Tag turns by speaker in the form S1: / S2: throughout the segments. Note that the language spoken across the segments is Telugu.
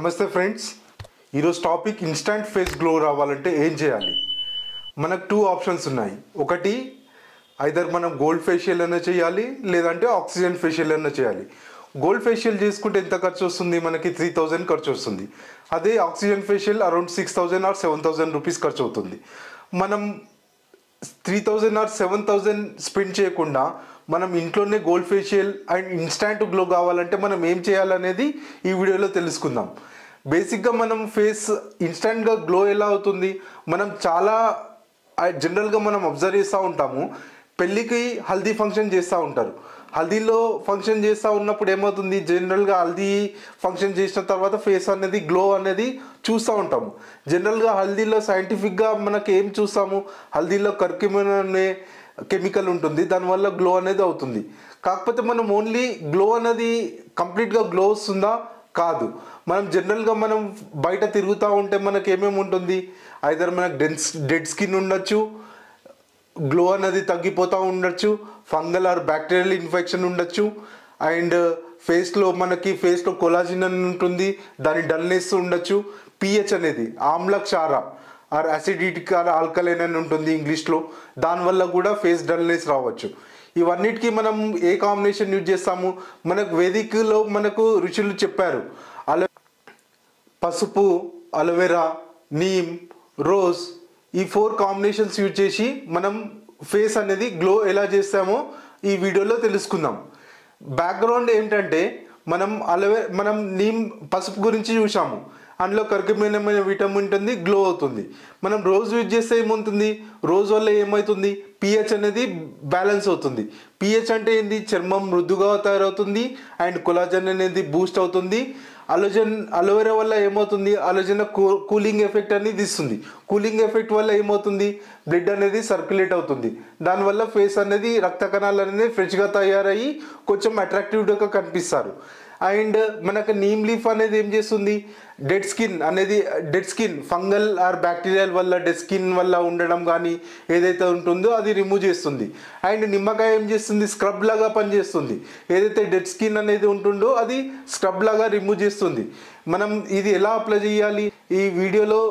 S1: నమస్తే ఫ్రెండ్స్, ఈరోజు టాపిక్ ఇన్స్టంట్ ఫేస్ గ్లో రావాలంటే ఏం చేయాలి. మనకు 2 ఆప్షన్స్ ఉన్నాయి. ఒకటి ఐదర్ మనం గోల్డ్ ఫేషియల్ అయినా చేయాలి, లేదంటే ఆక్సిజన్ ఫేషియల్ అయినా చేయాలి. గోల్డ్ ఫేషియల్ చేసుకుంటే ఎంత ఖర్చు వస్తుంది? మనకి 3000 ఖర్చు వస్తుంది. అదే oxygen facial around 6000 or 7000 rupees ఖర్చు అవుతుంది. మనం 3000 ఆర్ 7000 స్పెండ్ చేయకుండా మనం ఇంట్లోనే gold facial and instant glow కావాలంటే మనం ఏం చేయాలనేది ఈ వీడియోలో తెలుసుకుందాం. బేసిక్గా మనం ఫేస్ ఇన్స్టాంట్గా గ్లో ఎలా అవుతుంది, మనం చాలా జనరల్గా మనం అబ్జర్వ్ చేస్తూ ఉంటాము. పెళ్ళికి హల్దీ ఫంక్షన్ చేస్తూ ఉంటారు. హల్దీలో ఫంక్షన్ చేస్తూ ఉన్నప్పుడు ఏమవుతుంది, జనరల్గా హల్దీ ఫంక్షన్ చేసిన తర్వాత ఫేస్ అనేది గ్లో అనేది చూస్తూ ఉంటాము. జనరల్గా హల్దీలో సైంటిఫిక్గా మనకి ఏం చూస్తాము, హల్దీలో కర్క్యూమిన్ అనే కెమికల్ ఉంటుంది, దానివల్ల గ్లో అనేది అవుతుంది. కాకపోతే మనం ఓన్లీ గ్లో అనేది కంప్లీట్గా గ్లో వస్తుందా? కాదు. మనం జనరల్గా మనం బయట తిరుగుతూ ఉంటే మనకి ఏమేమి ఉంటుంది, ఐదర్ మనకు డెడ్ స్కిన్ ఉండొచ్చు, గ్లో అనేది తగ్గిపోతూ ఉండొచ్చు, ఫంగల్ ఆర్ బ్యాక్టీరియల్ ఇన్ఫెక్షన్ ఉండొచ్చు, అండ్ ఫేస్లో కొలాజిన్ అని ఉంటుంది, దాని డల్నెస్ ఉండొచ్చు, పిహెచ్ అనేది ఆమ్ల క్షార ఆర్ యాసిడిటిక్ ఆర్ ఆల్కలైన్ అని ఉంటుంది ఇంగ్లీష్లో, దానివల్ల కూడా ఫేస్ డల్నెస్ రావచ్చు. ఇవన్నిటికీ మనం ఏ కాంబినేషన్ యూజ్ చేస్తాము? మనకు వేదికలో మనకు రుచులు చెప్పారు. పసుపు, అలోవెరా, నీమ్, రోజ్, ఈ 4 కాంబినేషన్స్ యూజ్ చేసి మనం ఫేస్ అనేది గ్లో ఎలా చేస్తామో ఈ వీడియోలో తెలుసుకుందాం. బ్యాక్గ్రౌండ్ ఏంటంటే మనం నీమ్ పసుపు గురించి చూసాము, అందులో కర్క్యూమినమైన విటమిన్ ఉంటుంది, గ్లో అవుతుంది. మనం రోజ్ యూజ్ చేస్తే ఏమవుతుంది, రోజ్ వల్ల ఏమవుతుంది, పిహెచ్ అనేది బ్యాలెన్స్ అవుతుంది. పిహెచ్ అంటే ఏంది, చర్మం మృదుగా తయారవుతుంది అండ్ కొలాజన్ అనేది బూస్ట్ అవుతుంది. అలోవెరా వల్ల ఏమవుతుంది, అలోజన్ కూలింగ్ ఎఫెక్ట్ అనేది ఇస్తుంది. కూలింగ్ ఎఫెక్ట్ వల్ల ఏమవుతుంది, బ్లడ్ అనేది సర్క్యులేట్ అవుతుంది. దానివల్ల ఫేస్ అనేది రక్త కణాలు అనేది ఫ్రెష్గా తయారయ్యి కొంచెం అట్రాక్టివ్గా కనిపిస్తారు. అండ్ మనకు నీమ్ లీఫ్ అనేది ఏం చేస్తుంది, dead skin fungal or bacterial వల్ల డెడ్ స్కిన్ వల్ల ఉండడం కానీ ఏదైతే ఉంటుందో అది రిమూవ్ చేస్తుంది. అండ్ నిమ్మకాయ ఏం చేస్తుంది, స్క్రబ్ లాగా పనిచేస్తుంది. ఏదైతే డెడ్ స్కిన్ అనేది ఉంటుందో అది స్క్రబ్ లాగా రిమూవ్ చేస్తుంది. మనం ఇది ఎలా అప్లై చేయాలి ఈ వీడియోలో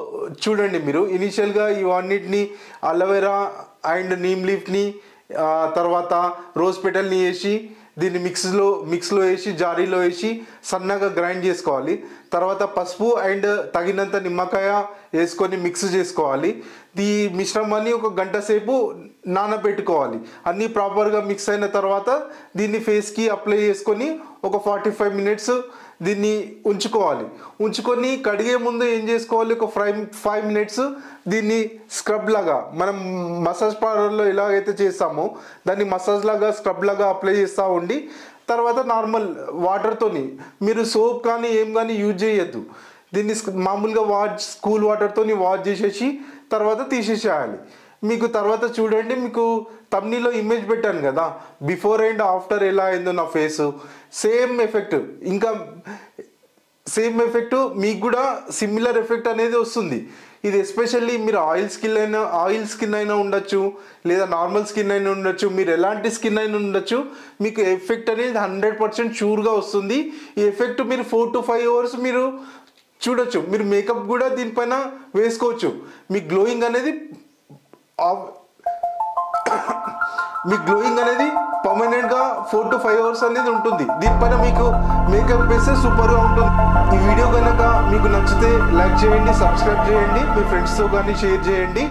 S1: చూడండి. మీరు ఇనిషియల్గా ఇవన్నిటిని అలోవెరా అండ్ నీమ్ లీఫ్ని తర్వాత రోజ్ పెటల్ని వేసి దీన్ని మిక్స్లో వేసి జారీలో వేసి సన్నగా గ్రైండ్ చేసుకోవాలి. తర్వాత పసుపు అండ్ తగినంత నిమ్మకాయ వేసుకొని మిక్స్ చేసుకోవాలి. ఈ మిశ్రమాన్ని 1 గంట సేపు నానబెట్టుకోవాలి. అన్నీ ప్రాపర్గా మిక్స్ అయిన తర్వాత దీన్ని ఫేస్కి అప్లై చేసుకొని ఒక 45 మినిట్స్ దీన్ని ఉంచుకొని కడిగే ముందు ఏం చేసుకోవాలి, ఒక 5 మినిట్స్ దీన్ని స్క్రబ్ లాగా మనం మసాజ్ పార్లర్లో ఎలాగైతే చేస్తామో దాన్ని మసాజ్ లాగా స్క్రబ్ లాగా అప్లై చేస్తూ ఉండి తర్వాత నార్మల్ వాటర్తోని, మీరు సోప్ కానీ ఏం కానీ యూజ్ చేయొద్దు. దీన్ని మామూలుగా కూల్ వాటర్తోని వాష్ చేసేసి తర్వాత తీసేసేయాలి. మీకు తర్వాత చూడండి, మీకు తమ్నీలో ఇమేజ్ పెట్టాను కదా, బిఫోర్ అండ్ ఆఫ్టర్ ఎలా అయిందో నా ఫేసు, సేమ్ ఎఫెక్ట్ మీకు కూడా సిమిలర్ ఎఫెక్ట్ అనేది వస్తుంది. ఇది ఎస్పెషల్లీ మీరు ఆయిల్ స్కిన్ అయినా ఉండొచ్చు, లేదా నార్మల్ స్కిన్ అయినా ఉండొచ్చు, మీరు ఎలాంటి స్కిన్ అయినా ఉండొచ్చు, మీకు ఎఫెక్ట్ అనేది 100% షూర్గా వస్తుంది. ఈ ఎఫెక్ట్ మీరు 4 to 5 అవర్స్ మీరు చూడొచ్చు. మీరు మేకప్ కూడా దీనిపైన వేసుకోవచ్చు. మీ గ్లోయింగ్ అనేది పర్మనెంట్గా 4 to 5 అవర్స్ అనేది ఉంటుంది. దీనిపైన మీకు మేకప్ వేస్తే సూపర్గా ఉంటుంది. ఈ వీడియో కనుక మీకు నచ్చితే లైక్ చేయండి, సబ్స్క్రైబ్ చేయండి, మీ ఫ్రెండ్స్తో కానీ షేర్ చేయండి.